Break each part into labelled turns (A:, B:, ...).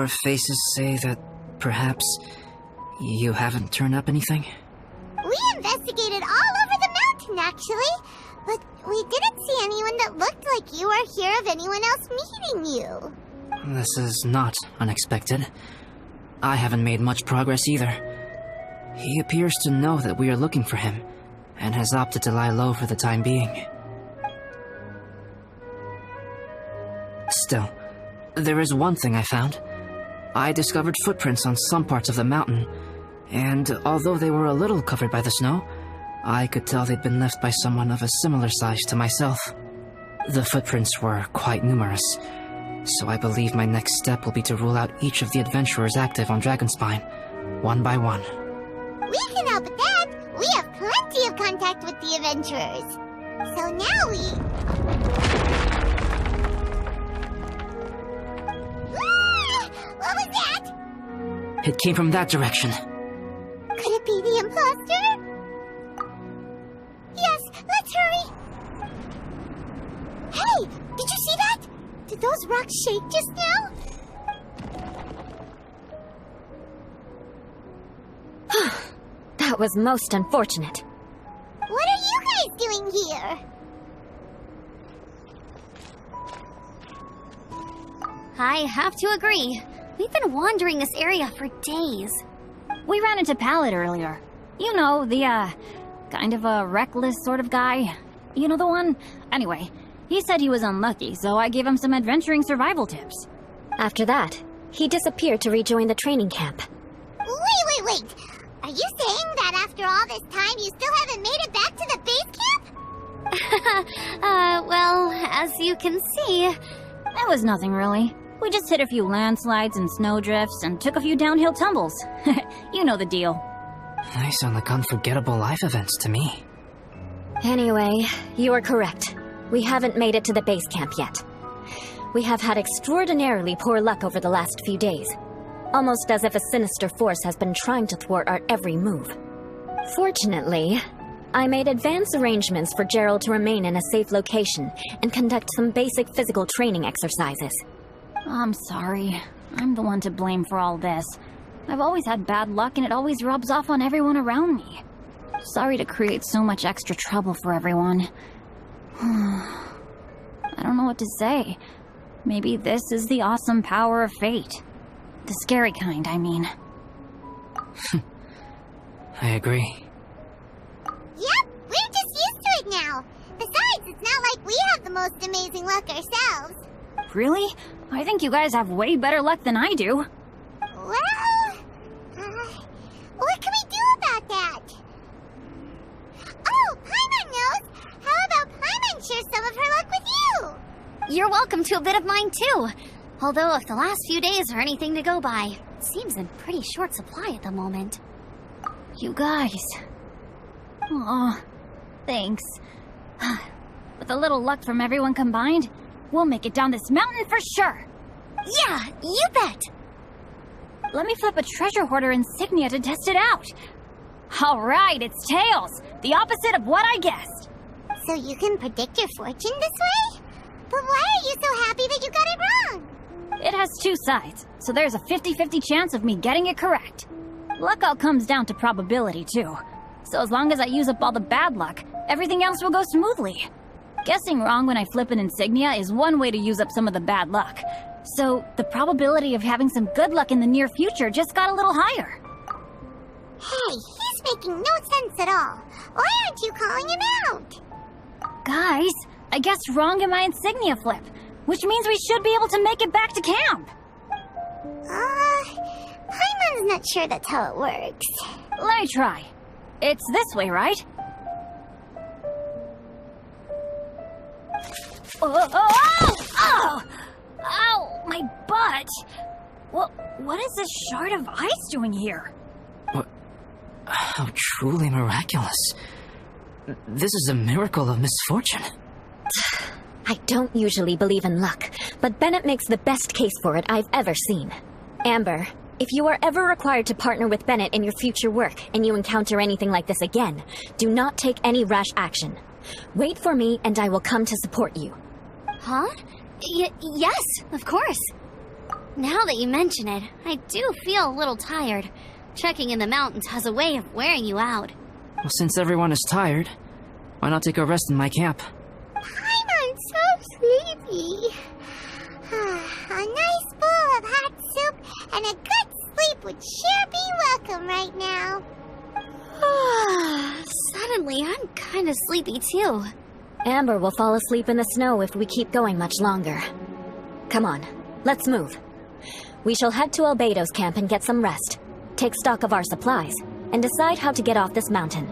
A: Your faces say that perhaps you haven't turned up anything?
B: We investigated all over the mountain, actually. But we didn't see anyone that looked like you or hear of anyone else meeting you.
A: This is not unexpected. I haven't made much progress either. He appears to know that we are looking for him, and has opted to lie low for the time being. Still, there is one thing I found. I discovered footprints on some parts of the mountain, and although they were a little covered by the snow, I could tell they'd been left by someone of a similar size to myself. The footprints were quite numerous, so I believe my next step will be to rule out each of the adventurers active on Dragonspine, one by one.
B: We can help with that! We have plenty of contact with the adventurers. So now we... Ah! What was that?
A: It came from that direction.
B: Could it be the imposter? Yes, let's hurry! Hey, did you see that? Did those rocks shake just now?
C: That was most unfortunate.
B: What are you guys doing here?
D: I have to agree. We've been wandering this area for days. We ran into Pallet earlier. You know, the, kind of a reckless sort of guy. You know the one? Anyway, he said he was unlucky, so I gave him some adventuring survival tips.
C: After that, he disappeared to rejoin the training camp.
B: Wait! Are you saying that after all this time you still haven't made it back to the base camp?
D: Well, as you can see,
E: it was nothing really. We just hit a few landslides and snowdrifts and took a few downhill tumbles. You know the deal.
A: They sound like unforgettable life events to me.
C: Anyway, you are correct. We haven't made it to the base camp yet. We have had extraordinarily poor luck over the last few days. Almost as if a sinister force has been trying to thwart our every move. Fortunately, I made advance arrangements for Gerald to remain in a safe location and conduct some basic physical training exercises.
E: I'm sorry. I'm the one to blame for all this. I've always had bad luck and it always rubs off on everyone around me. Sorry to create so much extra trouble for everyone. I don't know what to say. Maybe this is the awesome power of fate. The scary kind, I mean.
A: I agree.
B: Yep, we're just used to it now. Besides, it's not like we have the most amazing luck ourselves.
E: Really? I think you guys have way better luck than I do.
B: Well, what can we do about that? Oh, Paimon knows! How about Paimon share some of her luck with you?
D: you're welcome to a bit of mine too. Although if the last few days are anything to go by, it seems in pretty short supply at the moment.
E: You guys. Aw, thanks. With a little luck from everyone combined, we'll make it down this mountain for sure.
D: Yeah, you bet!
E: Let me flip a treasure hoarder insignia to test it out. All right, it's tails. The opposite of what I guessed.
B: So you can predict your fortune this way? But why are you so happy that you got it wrong?
E: It has two sides, so there's a 50-50 chance of me getting it correct. Luck all comes down to probability, too. So as long as I use up all the bad luck, everything else will go smoothly. Guessing wrong when I flip an insignia is one way to use up some of the bad luck. So the probability of having some good luck in the near future just got a little higher.
B: Hey, he's making no sense at all. Why aren't you calling him out?
E: Guys, I guessed wrong in my insignia flip, which means we should be able to make it back to camp.
B: Paimon's not sure that's how it works.
E: Let me try. It's this way, right? Oh! Ow, my butt! What is this shard of ice doing here?
A: How truly miraculous. This is a miracle of misfortune.
C: I don't usually believe in luck, but Bennett makes the best case for it I've ever seen. Amber, if you are ever required to partner with Bennett in your future work and you encounter anything like this again, do not take any rash action. Wait for me and I will come to support you.
D: Huh? Yes, of course. Now that you mention it, I do feel a little tired. Trekking in the mountains has a way of wearing you out.
A: Well, since everyone is tired, why not take a rest in my camp?
B: I'm so sleepy. A nice bowl of hot soup and a good sleep would sure be welcome right now.
D: Suddenly, I'm kinda sleepy too.
C: Amber will fall asleep in the snow if we keep going much longer. Come on, let's move. We shall head to Albedo's camp and get some rest, take stock of our supplies, and decide how to get off this mountain.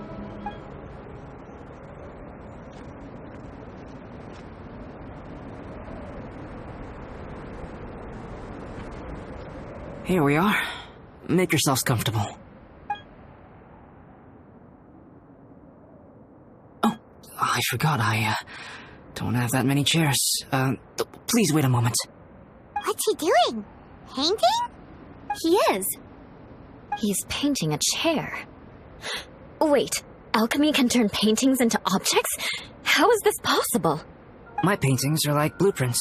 A: Here we are. Make yourselves comfortable. Oh, I forgot I don't have that many chairs. Please wait a moment.
B: What's he doing? Painting?
D: He is.
C: He's painting a chair. Wait, alchemy can turn paintings into objects? How is this possible?
A: My paintings are like blueprints.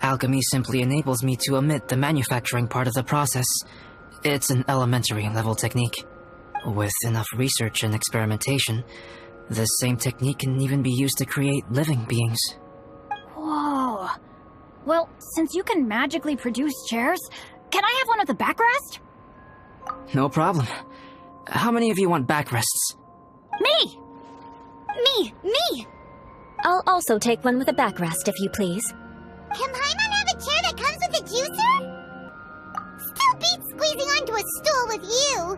A: Alchemy simply enables me to omit the manufacturing part of the process. It's an elementary level technique. With enough research and experimentation, this same technique can even be used to create living beings.
E: Whoa. Well, since you can magically produce chairs, can I have one with a backrest?
A: No problem. How many of you want backrests?
D: Me! Me!
C: I'll also take one with a backrest, if you please.
B: Can Paimon have a chair that comes with a juicer? Still beats squeezing onto a stool with you.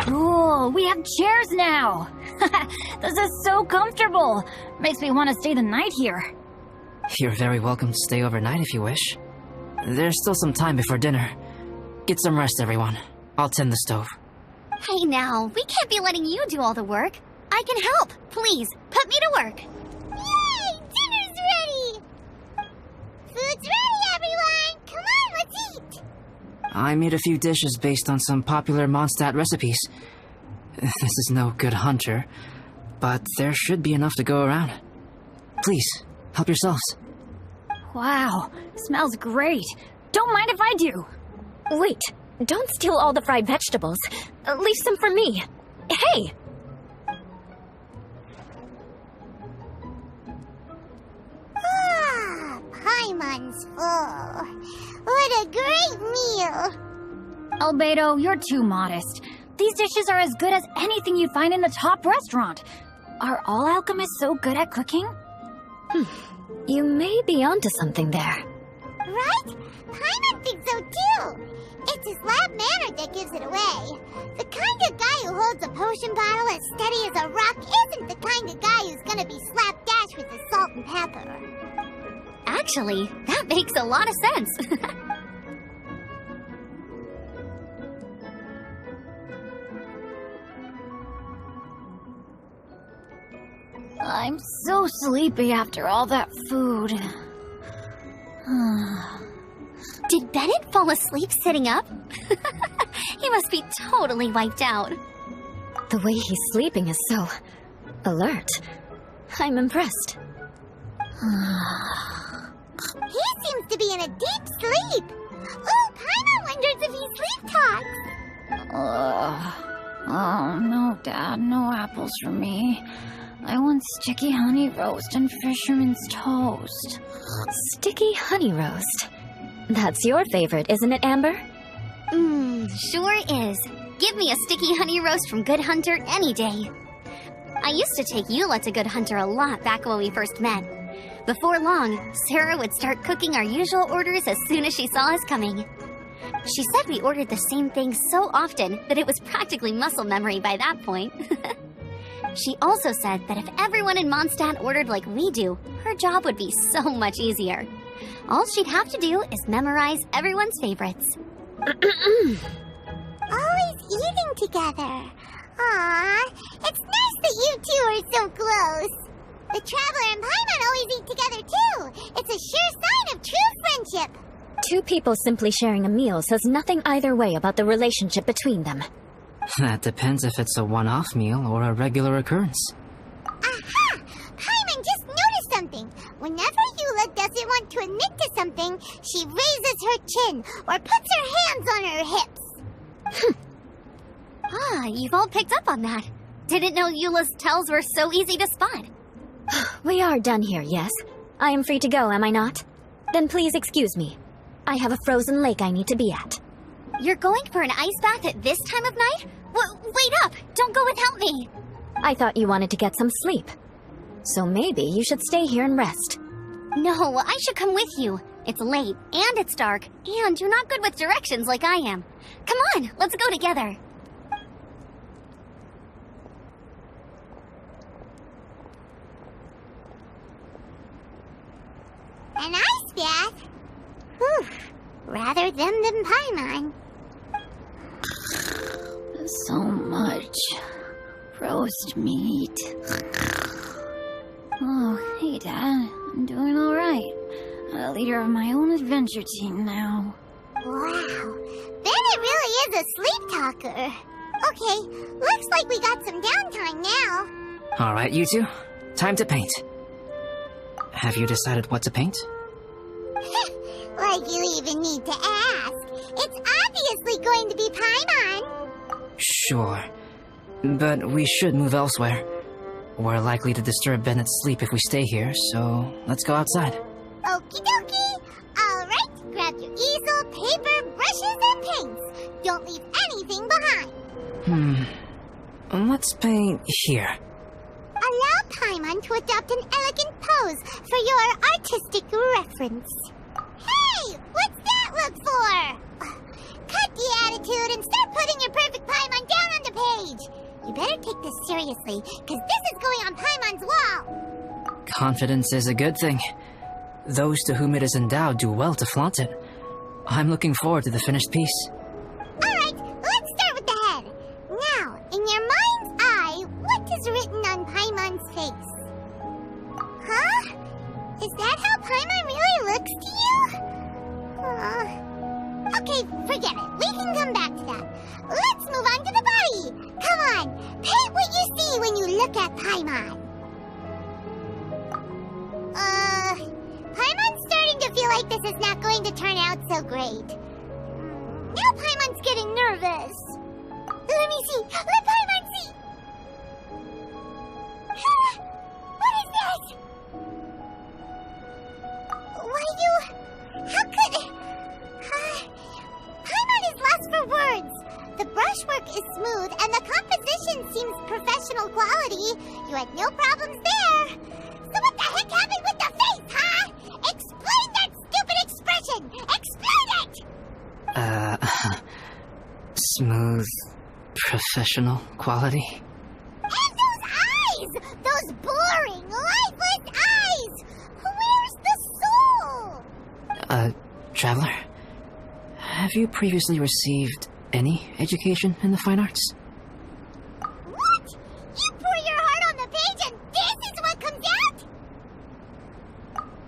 E: Cool, we have chairs now! This is so comfortable! Makes me want to stay the night here.
A: You're very welcome to stay overnight if you wish. There's still some time before dinner. Get some rest, everyone. I'll tend the stove.
D: Hey now, we can't be letting you do all the work. I can help. Please, put me to work.
B: Yay! Dinner's ready! Food's ready, everyone! Come on, let's eat!
A: I made a few dishes based on some popular Mondstadt recipes. This is no good hunter, but there should be enough to go around. Please, help yourselves.
E: Wow, smells great. Don't mind if I do.
C: Wait, don't steal all the fried vegetables. Leave some for me. Hey!
B: Paimon's full. What a great meal!
E: Albedo, you're too modest. These dishes are as good as anything you find in the top restaurant. Are all alchemists so good at cooking?
C: You may be onto something there.
B: Right? Paimon thinks so too. It's his lab manner that gives it away. The kind of guy who holds a potion bottle as steady as a rock isn't the kind of guy who's gonna be slapdash with the salt and pepper.
D: Actually, that makes a lot of sense.
E: I'm so sleepy after all that food.
D: Did Bennett fall asleep sitting up? He must be totally wiped out.
C: The way he's sleeping is so alert. I'm impressed.
B: He seems to be in a deep sleep. Oh, Paimon wonders if he sleep talks.
E: Oh, no, Dad, no apples for me. I want sticky honey roast and fisherman's toast.
C: Sticky honey roast. That's your favorite, isn't it, Amber?
D: Sure is. Give me a sticky honey roast from Good Hunter any day. I used to take Eula to Good Hunter a lot back when we first met. Before long, Sarah would start cooking our usual orders as soon as she saw us coming. She said we ordered the same thing so often that it was practically muscle memory by that point. She also said that if everyone in Mondstadt ordered like we do, her job would be so much easier. All she'd have to do is memorize everyone's favorites.
B: Always eating together. Aww, it's nice that you two are so close. The Traveler and Paimon always eat together too. It's a sure sign of true friendship.
C: Two people simply sharing a meal says nothing either way about the relationship between them.
A: That depends if it's a one-off meal or a regular occurrence.
B: Aha! Paimon just noticed something. she raises her chin or puts her hands on her hips.
D: Ah, you've all picked up on that. Didn't know Eula's tells were so easy to spot.
C: We are done here, yes? I am free to go, am I not? Then please excuse me. I have a frozen lake I need to be at.
D: You're going for an ice bath at this time of night? Wait up! Don't go without me!
C: I thought you wanted to get some sleep. So maybe you should stay here and rest.
D: No, I should come with you. It's late, and it's dark, and you're not good with directions like I am. Come on, let's go together.
B: An ice bath? Whew. Rather them than Paimon.
E: So much roast meat. Oh, hey, Dad. I'm doing all right. A leader of my own adventure team now.
B: Wow. Bennett really is a sleep talker. Okay, looks like we got some downtime now.
A: Alright, you two. Time to paint. Have you decided what to paint?
B: Like you even need to ask. It's obviously going to be Paimon.
A: Sure. But we should move elsewhere. We're likely to disturb Bennett's sleep if we stay here, so let's go outside.
B: Okie dokie. Alright, grab your easel, paper, brushes, and paints. Don't leave anything behind.
A: Let's paint here.
B: Allow Paimon to adopt an elegant pose for your artistic reference. Hey! What's that look for? Cut the attitude and start putting your perfect Paimon down on the page. You better take this seriously, because this is going on Paimon's wall.
A: Confidence is a good thing. Those to whom it is endowed do well to flaunt it. I'm looking forward to the finished piece.
B: Alright, let's start with the head. Now, in your mind's eye, what is written on Paimon's face? Huh? Is that how Paimon really looks to you? Okay, forget it. We can come back to that. Let's move on to the body. Come on, paint what you see when you look at Paimon. Paimon's starting to feel like this is not going to turn out so great. Now Paimon's getting nervous. Let me see. Let Paimon see. What is that? How could... Paimon is lost for words. The brushwork is smooth and the composition seems professional quality. You had no problems there. So what the heck happened with the face, huh? Explain that stupid expression! Explain it!
A: Smooth, professional quality.
B: And those eyes! Those boring, lifeless eyes! Where's the soul?
A: Traveler? Have you previously received any education in the fine arts?
B: What? You pour your heart on the page and this is what comes out?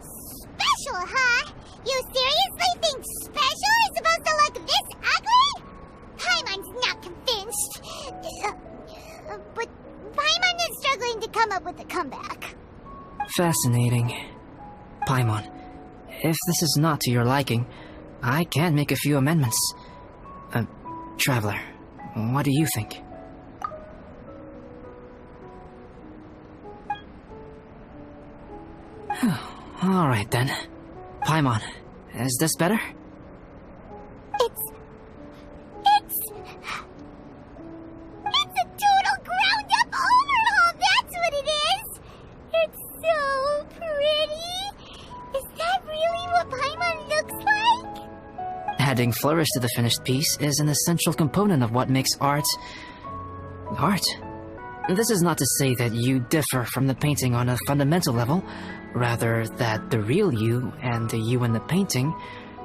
B: Special, huh? You seriously think special is supposed to look this ugly? Paimon's not convinced. But Paimon is struggling to come up with a comeback.
A: Fascinating. Paimon, if this is not to your liking, I can make a few amendments. Traveler, what do you think? Alright then. Paimon, is this better?
B: It's a total ground-up overhaul, that's what it is! It's so pretty! Is that really what Paimon looks like?
A: Adding flourish to the finished piece is an essential component of what makes art... art. This is not to say that you differ from the painting on a fundamental level, rather that the real you and the you in the painting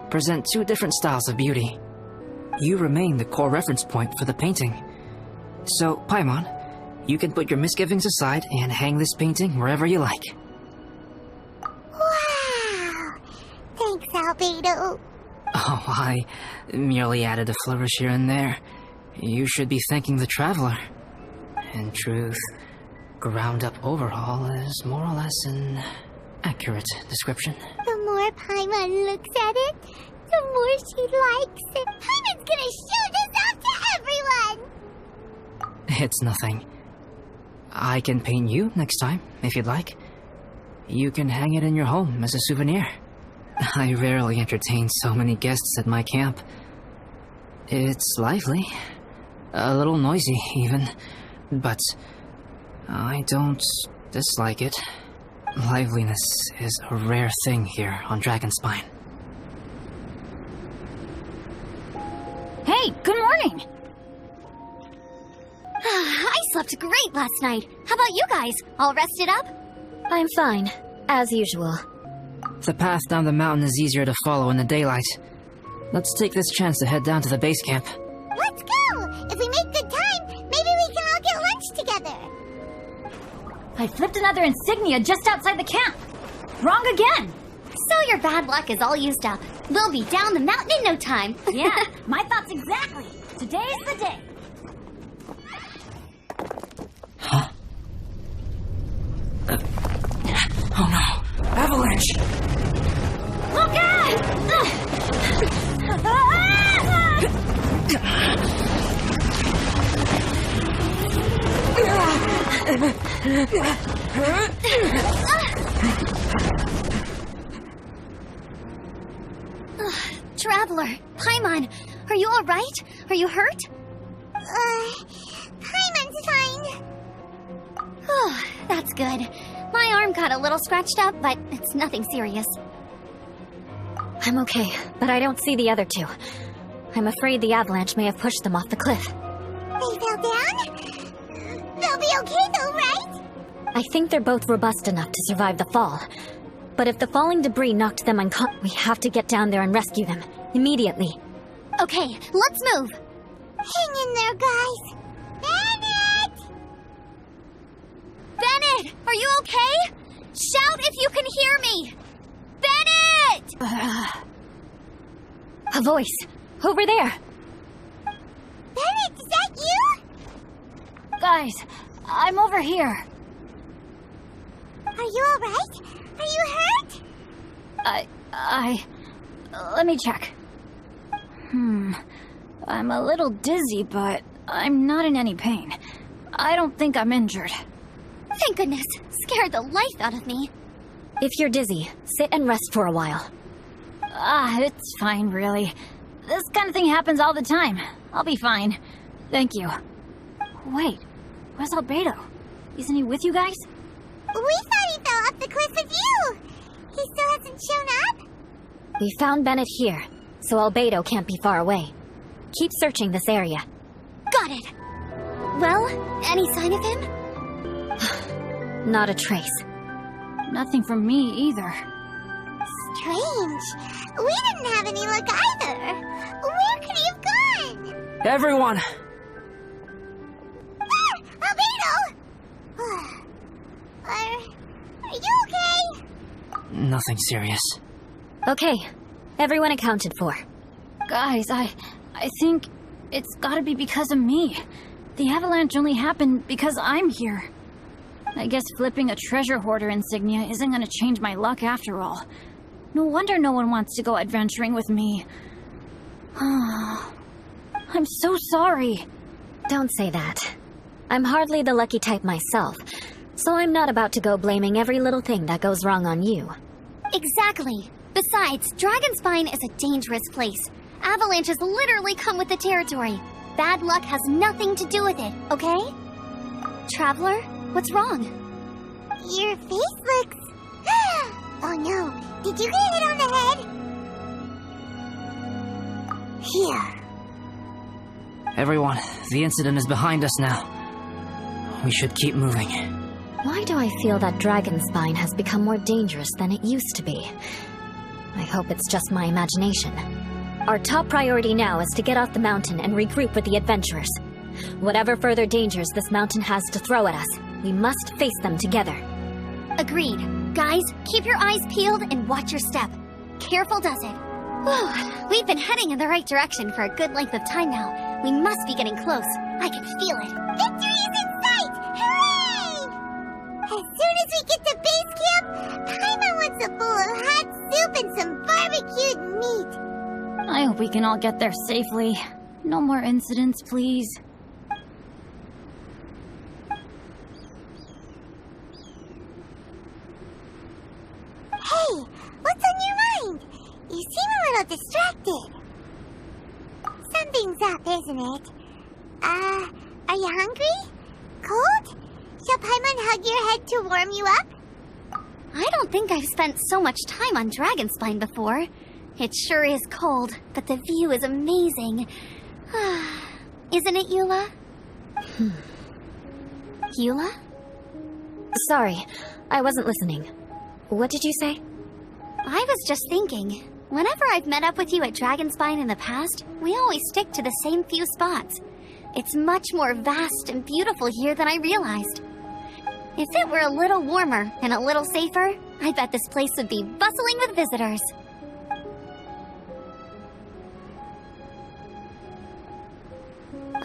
A: present two different styles of beauty. You remain the core reference point for the painting. So, Paimon, you can put your misgivings aside and hang this painting wherever you like.
B: Wow! Thanks, Albedo.
A: Oh, I merely added a flourish here and there. You should be thanking the Traveler. In truth, ground-up overhaul is more or less an accurate description.
B: The more more Paimon looks at it, the more she likes it. Paimon's gonna show this off to everyone!
A: It's nothing. I can paint you next time, if you'd like. You can hang it in your home as a souvenir. I rarely entertain so many guests at my camp. It's lively. A little noisy, even. But I don't dislike it. Liveliness is a rare thing here on Dragonspine.
E: Hey, good morning!
D: I slept great last night. How about you guys? All rested up?
C: I'm fine, as usual.
A: The path down the mountain is easier to follow in the daylight. Let's take this chance to head down to the base camp.
B: Let's go! If we make good time, maybe we can all get lunch together.
E: I flipped another insignia just outside the camp. Wrong again!
D: So your bad luck is all used up. We'll be down the mountain in no time.
E: Yeah, my thoughts exactly. Today's the day.
A: Huh? Oh no! Avalanche!
E: Look out!
D: Traveler, Paimon, are you all right? Are you hurt?
B: Paimon's fine.
D: Oh, that's good. My arm got a little scratched up, but it's nothing serious.
C: I'm okay, but I don't see the other two. I'm afraid the avalanche may have pushed them off the cliff.
B: They fell down? They'll be okay though, right?
C: I think they're both robust enough to survive the fall. But if the falling debris knocked them unconscious, we have to get down there and rescue them. Immediately.
D: Okay, let's move.
B: Hang in there, guys. Bennett!
D: Bennett, are you okay? Shout if you can hear me! Bennett!
C: A voice. Over there.
B: Bennett, is that you?
E: Guys, I'm over here.
B: Are you alright? Are you hurt?
E: Let me check. I'm a little dizzy, but I'm not in any pain. I don't think I'm injured.
D: Thank goodness. Scared the life out of me.
C: If you're dizzy, sit and rest for a while.
E: It's fine, really. This kind of thing happens all the time. I'll be fine. Thank you. Wait, where's Albedo? Isn't he with you guys?
B: We thought he fell off the cliff with you. He still hasn't shown up?
C: We found Bennett here, so Albedo can't be far away. Keep searching this area.
D: Got it. Well, any sign of him?
C: Not a trace.
E: Nothing from me either.
B: Strange. We didn't have any luck either. Where could he have gone?
A: Everyone!
B: Ah! Albedo! Are you okay?
A: Nothing serious.
C: Okay, everyone accounted for.
E: Guys, I think it's gotta be because of me. The avalanche only happened because I'm here. I guess flipping a treasure hoarder insignia isn't gonna change my luck after all. No wonder no one wants to go adventuring with me. I'm so sorry.
C: Don't say that. I'm hardly the lucky type myself, so I'm not about to go blaming every little thing that goes wrong on you.
D: Exactly. Besides, Dragonspine is a dangerous place. Avalanches literally come with the territory. Bad luck has nothing to do with it, okay? Traveler, what's wrong?
B: Your face looks... Oh no, did you get hit on the head? Here.
A: Everyone, the incident is behind us now. We should keep moving.
C: Why do I feel that Dragonspine has become more dangerous than it used to be? I hope it's just my imagination. Our top priority now is to get off the mountain and regroup with the adventurers. Whatever further dangers this mountain has to throw at us, we must face them together.
D: Agreed. Guys, keep your eyes peeled and watch your step. Careful does it. Whew, we've been heading in the right direction for a good length of time now. We must be getting close. I can feel it.
B: Victory is in sight! Hooray! As soon as we get to base camp, Paimon wants a bowl of hot soup and some
E: we can all get there safely. No more incidents, please.
B: Hey, what's on your mind? You seem a little distracted. Something's up, isn't it? Are you hungry? Cold? Shall Paimon hug your head to warm you up?
D: I don't think I've spent so much time on Dragonspine before. It sure is cold, but the view is amazing. Isn't it, Eula? Eula?
C: Sorry, I wasn't listening. What did you say?
D: I was just thinking, whenever I've met up with you at Dragonspine in the past, we always stick to the same few spots. It's much more vast and beautiful here than I realized. If it were a little warmer and a little safer, I bet this place would be bustling with visitors.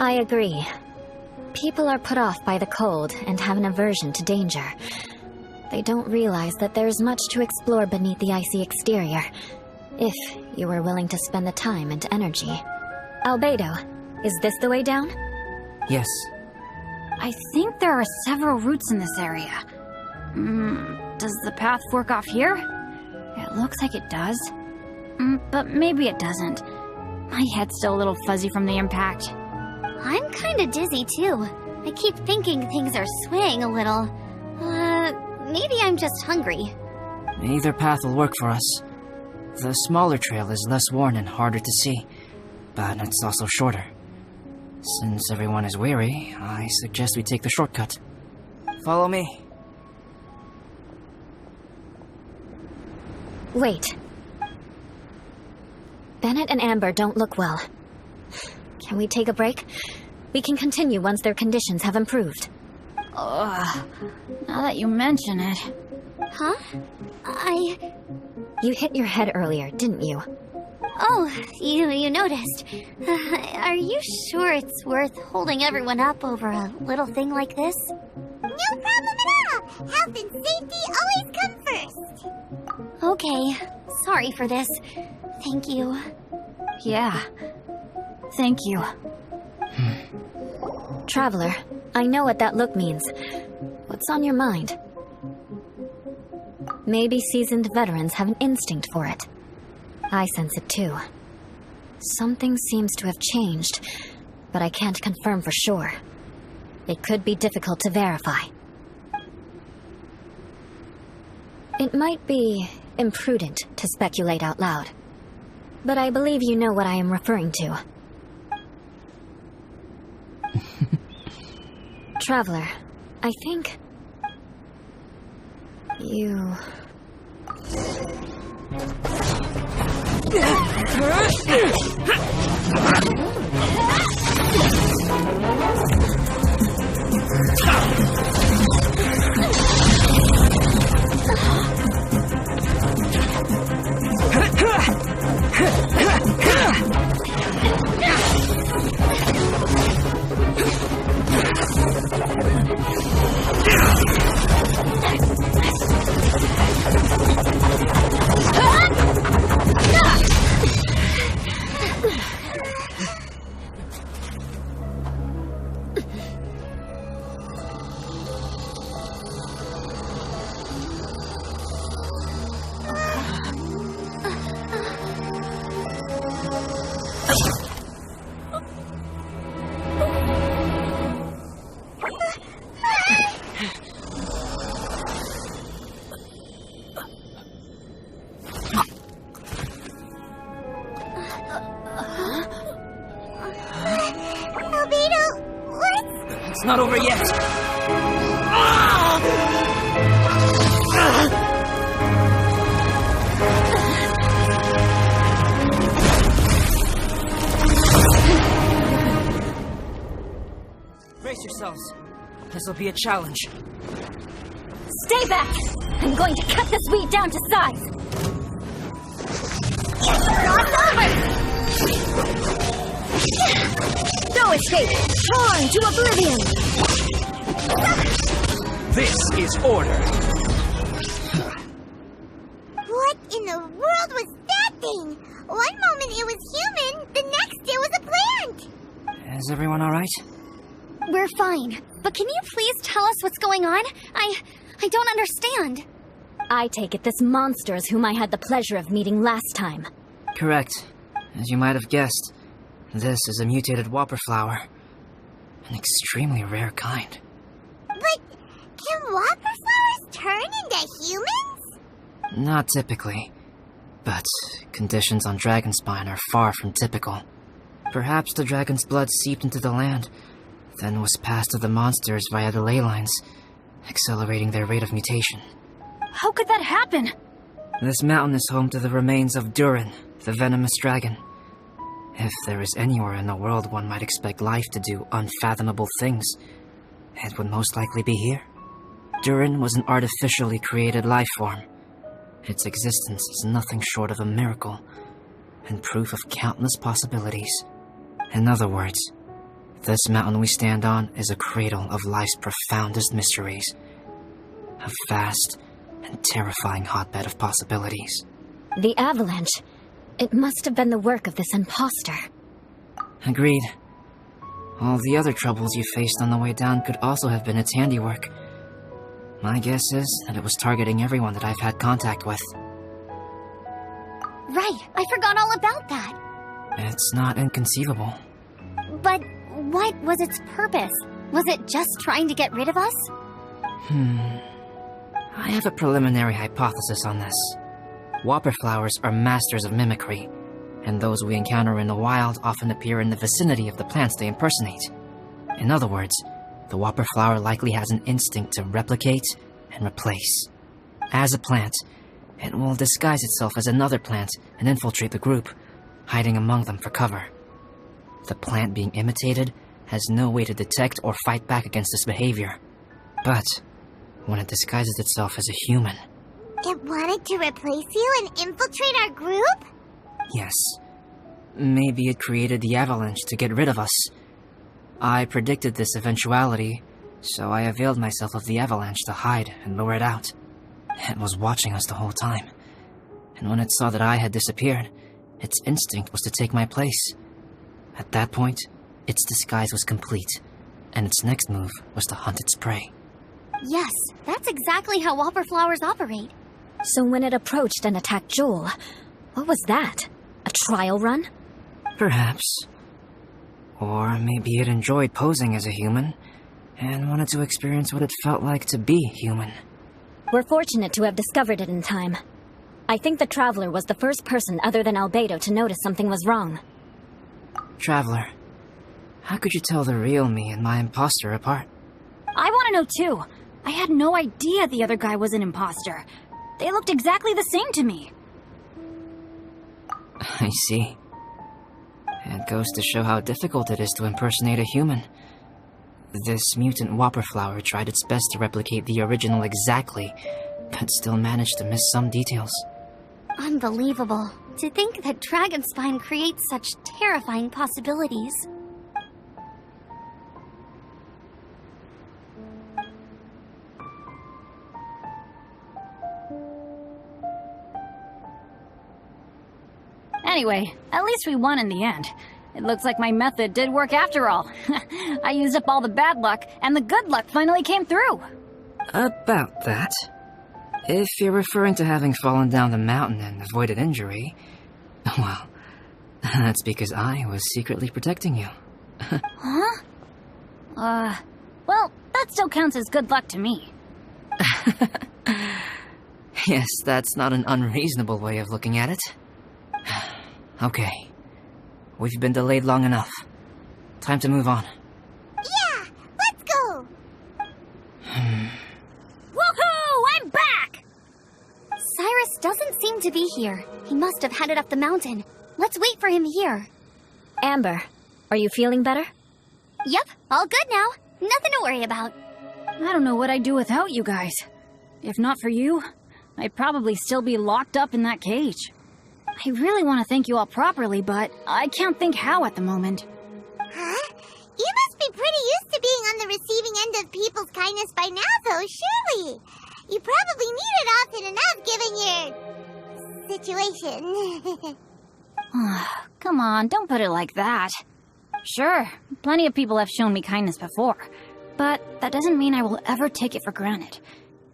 C: I agree. People are put off by the cold and have an aversion to danger. They don't realize that there's much to explore beneath the icy exterior, if you were willing to spend the time and energy. Albedo, is this the way down?
A: Yes.
E: I think there are several routes in this area. Does the path fork off here? It looks like it does. But maybe it doesn't. My head's still a little fuzzy from the impact.
D: I'm kinda dizzy too. I keep thinking things are swaying a little. Maybe I'm just hungry.
A: Either path will work for us. The smaller trail is less worn and harder to see, but it's also shorter. Since everyone is weary, I suggest we take the shortcut. Follow me.
C: Wait. Bennett and Amber don't look well. Can we take a break? We can continue once their conditions have improved.
E: Ugh. Now that you mention it.
D: Huh?
C: You hit your head earlier, didn't you?
D: Oh, you noticed. Are you sure it's worth holding everyone up over a little thing like this?
B: No problem at all! Health and safety always come first!
D: Okay, sorry for this. Thank you.
E: Yeah. Thank you.
C: Traveler, I know what that look means. What's on your mind? Maybe seasoned veterans have an instinct for it. I sense it too. Something seems to have changed, but I can't confirm for sure. It could be difficult to verify. It might be imprudent to speculate out loud, but I believe you know what I am referring to. Traveler, I think... you...
A: It's not over yet. Brace yourselves. This will be a challenge.
E: Stay back! I'm going to cut this weed down to size! Cross over! No escape! Torn to oblivion!
F: This is order.
B: What in the world was that thing? One moment it was human,
A: right?
D: We're fine. But can you please tell us what's going on? I don't understand.
C: I take it this monster is whom I had the pleasure of meeting last time.
A: Correct. As you might have guessed, this is a mutated whopper flower. An extremely rare kind.
B: But can whopper flowers turn into humans?
A: Not typically. But conditions on Dragonspine are far from typical. Perhaps the dragon's blood seeped into the land, then was passed to the monsters via the ley lines, accelerating their rate of mutation.
E: How could that happen?
A: This mountain is home to the remains of Durin, the venomous dragon. If there is anywhere in the world one might expect life to do unfathomable things, it would most likely be here. Durin was an artificially created life form. Its existence is nothing short of a miracle, and proof of countless possibilities. In other words, this mountain we stand on is a cradle of life's profoundest mysteries. A vast and terrifying hotbed of possibilities.
C: The avalanche. It must have been the work of this imposter.
A: Agreed. All the other troubles you faced on the way down could also have been its handiwork. My guess is that it was targeting everyone that I've had contact with.
D: Right, I forgot all about that.
A: It's not inconceivable.
D: But what was its purpose? Was it just trying to get rid of us?
A: I have a preliminary hypothesis on this. Whopper flowers are masters of mimicry, and those we encounter in the wild often appear in the vicinity of the plants they impersonate. In other words, the whopper flower likely has an instinct to replicate and replace. As a plant, it will disguise itself as another plant and infiltrate the group, hiding among them for cover. The plant being imitated has no way to detect or fight back against this behavior. But when it disguises itself as a human...
B: It wanted to replace you and infiltrate our group?
A: Yes. Maybe it created the avalanche to get rid of us. I predicted this eventuality, so I availed myself of the avalanche to hide and lure it out. It was watching us the whole time, and when it saw that I had disappeared, its instinct was to take my place. At that point, its disguise was complete, and its next move was to hunt its prey.
D: Yes, that's exactly how whopper flowers operate.
C: So when it approached and attacked Joel, what was that? A trial run?
A: Perhaps. Or maybe it enjoyed posing as a human, and wanted to experience what it felt like to be human.
C: We're fortunate to have discovered it in time. I think the Traveler was the first person other than Albedo to notice something was wrong.
A: Traveler, how could you tell the real me and my imposter apart?
E: I want to know too. I had no idea the other guy was an imposter. They looked exactly the same to me.
A: I see. It goes to show how difficult it is to impersonate a human. This mutant whopper flower tried its best to replicate the original exactly, but still managed to miss some details.
D: Unbelievable. To think that Dragonspine creates such terrifying possibilities.
E: Anyway, at least we won in the end. It looks like my method did work after all. I used up all the bad luck, and the good luck finally came through.
A: About that. If you're referring to having fallen down the mountain and avoided injury, well, that's because I was secretly protecting you.
E: Huh? Well, that still counts as good luck to me.
A: Yes, that's not an unreasonable way of looking at it. Okay. We've been delayed long enough. Time to move on.
B: Yeah, let's go!
D: Woohoo! I'm back! Cyrus doesn't seem to be here. He must have headed up the mountain. Let's wait for him here.
C: Amber, are you feeling better?
D: Yep, all good now. Nothing to worry about.
E: I don't know what I'd do without you guys. If not for you, I'd probably still be locked up in that cage. I really want to thank you all properly, but I can't think how at the moment.
B: Huh? You must be pretty used to being on the receiving end of people's kindness by now, though, surely. You probably need it often enough, given your situation.
E: Come on, don't put it like that. Sure, plenty of people have shown me kindness before, but that doesn't mean I will ever take it for granted.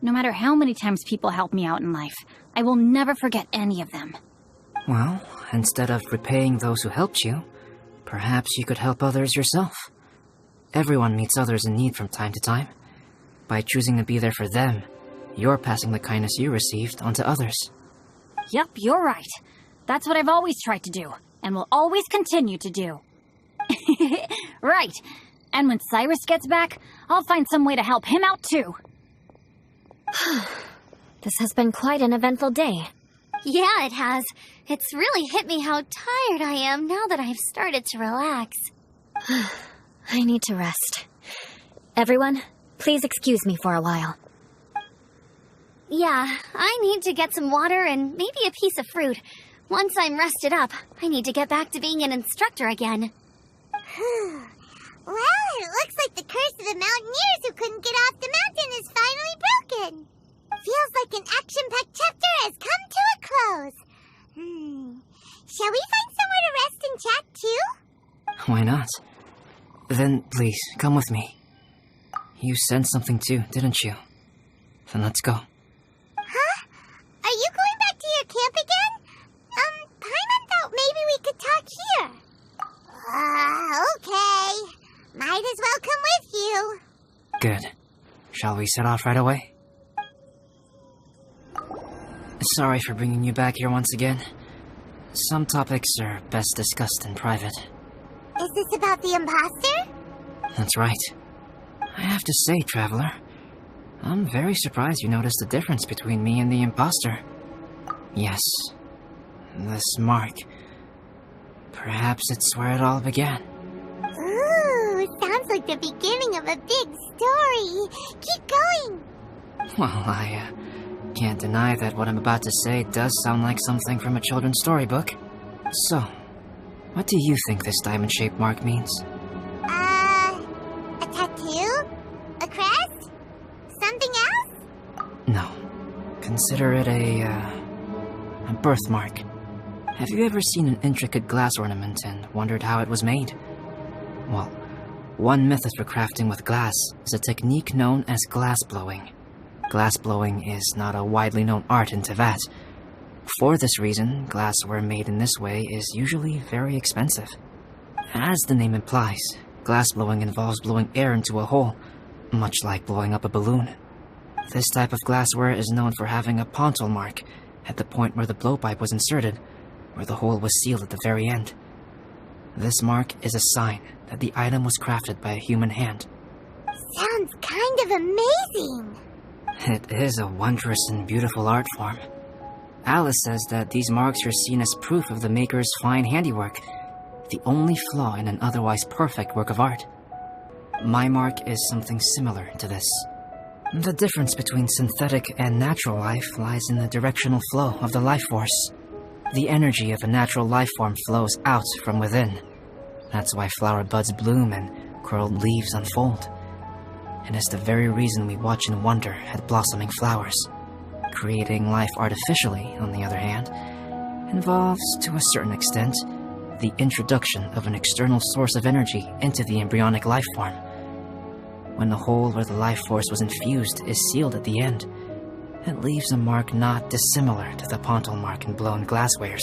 E: No matter how many times people help me out in life, I will never forget any of them.
A: Well, instead of repaying those who helped you, perhaps you could help others yourself. Everyone meets others in need from time to time. By choosing to be there for them, you're passing the kindness you received on to others.
E: Yep, you're right. That's what I've always tried to do, and will always continue to do. Right. And when Cyrus gets back, I'll find some way to help him out too.
C: This has been quite an eventful day.
B: Yeah, it has. It's really hit me how tired I am now that I've started to relax.
C: I need to rest. Everyone, please excuse me for a while.
B: Yeah, I need to get some water and maybe a piece of fruit. Once I'm rested up, I need to get back to being an instructor again. Well, it looks like the curse of the mountaineers who couldn't get off the mountain is finally broken. Feels like an action-packed chapter has come to a close. Shall we find somewhere to rest and chat too?
A: Why not? Then, please, come with me. You sensed something too, didn't you? Then let's go.
B: Huh? Are you going back to your camp again? Paimon thought maybe we could talk here. Okay. Might as well come with you.
A: Good. Shall we set off right away? Sorry for bringing you back here once again. Some topics are best discussed in private.
B: Is this about the imposter?
A: That's right. I have to say, Traveler, I'm very surprised you noticed the difference between me and the imposter. Yes, this mark. Perhaps it's where it all began.
B: Ooh, sounds like the beginning of a big story. Keep going.
A: Well, I can't deny that what I'm about to say does sound like something from a children's storybook. So, what do you think this diamond-shaped mark means?
B: A tattoo? A crest? Something else?
A: No. Consider it a birthmark. Have you ever seen an intricate glass ornament and wondered how it was made? Well, one method for crafting with glass is a technique known as glass blowing. Glass blowing is not a widely known art in Teyvat. For this reason, glassware made in this way is usually very expensive. As the name implies, glass blowing involves blowing air into a hole, much like blowing up a balloon. This type of glassware is known for having a pontal mark at the point where the blowpipe was inserted, where the hole was sealed at the very end. This mark is a sign that the item was crafted by a human hand.
B: Sounds kind of amazing.
A: It is a wondrous and beautiful art form. Alice says that these marks are seen as proof of the maker's fine handiwork, the only flaw in an otherwise perfect work of art. My mark is something similar to this. The difference between synthetic and natural life lies in the directional flow of the life force. The energy of a natural life form flows out from within. That's why flower buds bloom and curled leaves unfold. And it's the very reason we watch and wonder at blossoming flowers. Creating life artificially, on the other hand, involves, to a certain extent, the introduction of an external source of energy into the embryonic life form. When the hole where the life force was infused is sealed at the end, it leaves a mark not dissimilar to the pontal mark in blown glasswares.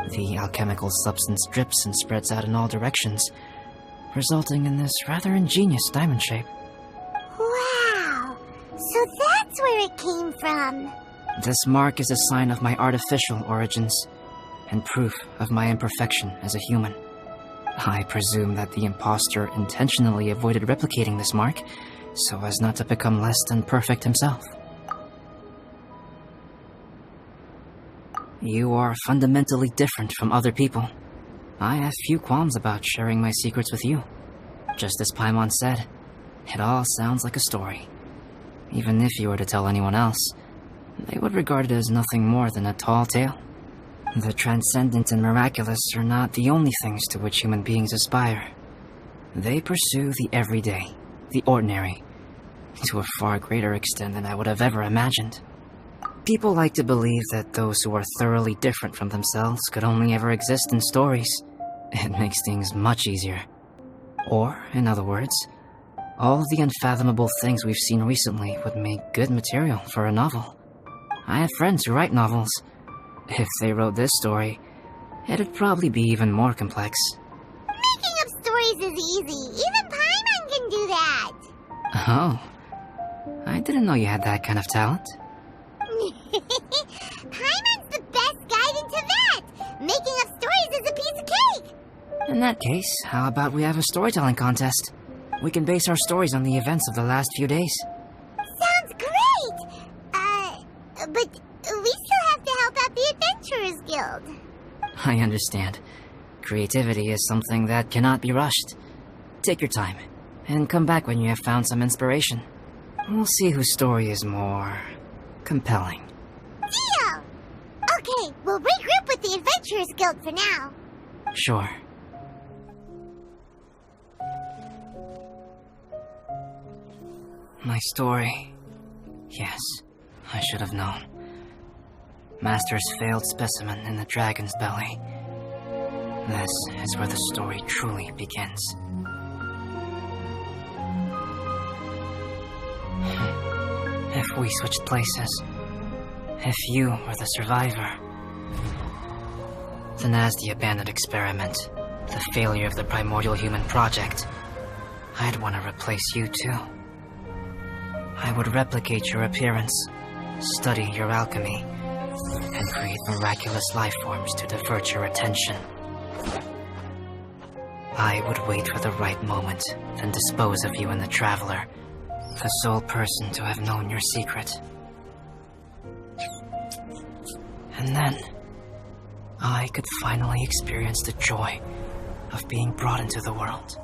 A: The alchemical substance drips and spreads out in all directions, resulting in this rather ingenious diamond shape.
B: Wow! So that's where it came from.
A: This mark is a sign of my artificial origins, and proof of my imperfection as a human. I presume that the imposter intentionally avoided replicating this mark, so as not to become less than perfect himself. You are fundamentally different from other people. I have few qualms about sharing my secrets with you. Just as Paimon said, it all sounds like a story. Even if you were to tell anyone else, they would regard it as nothing more than a tall tale. The transcendent and miraculous are not the only things to which human beings aspire. They pursue the everyday, the ordinary, to a far greater extent than I would have ever imagined. People like to believe that those who are thoroughly different from themselves could only ever exist in stories. It makes things much easier, Or, in other words, all the unfathomable things we've seen recently would make good material for a novel. I have friends who write novels. If they wrote this story, it'd probably be even more complex.
B: Making up stories is easy. Even Paimon can do that.
A: Oh. I didn't know you had that kind of talent.
B: Paimon's the best guide into that. Making up stories is a piece of cake.
A: In that case, how about we have a storytelling contest? We can base our stories on the events of the last few days.
B: Sounds great! But we still have to help out the Adventurers Guild.
A: I understand. Creativity is something that cannot be rushed. Take your time, and come back when you have found some inspiration. We'll see whose story is more compelling.
B: Deal! Okay, we'll regroup with the Adventurers Guild for now.
A: Sure. My story. Yes, I should have known. Master's failed specimen in the dragon's belly. This is where the story truly begins. If we switched places, if you were the survivor, then as the abandoned experiment, the failure of the primordial human project, I'd want to replace you too. I would replicate your appearance, study your alchemy, and create miraculous life forms to divert your attention. I would wait for the right moment, then dispose of you in the Traveler, the sole person to have known your secret. And then, I could finally experience the joy of being brought into the world.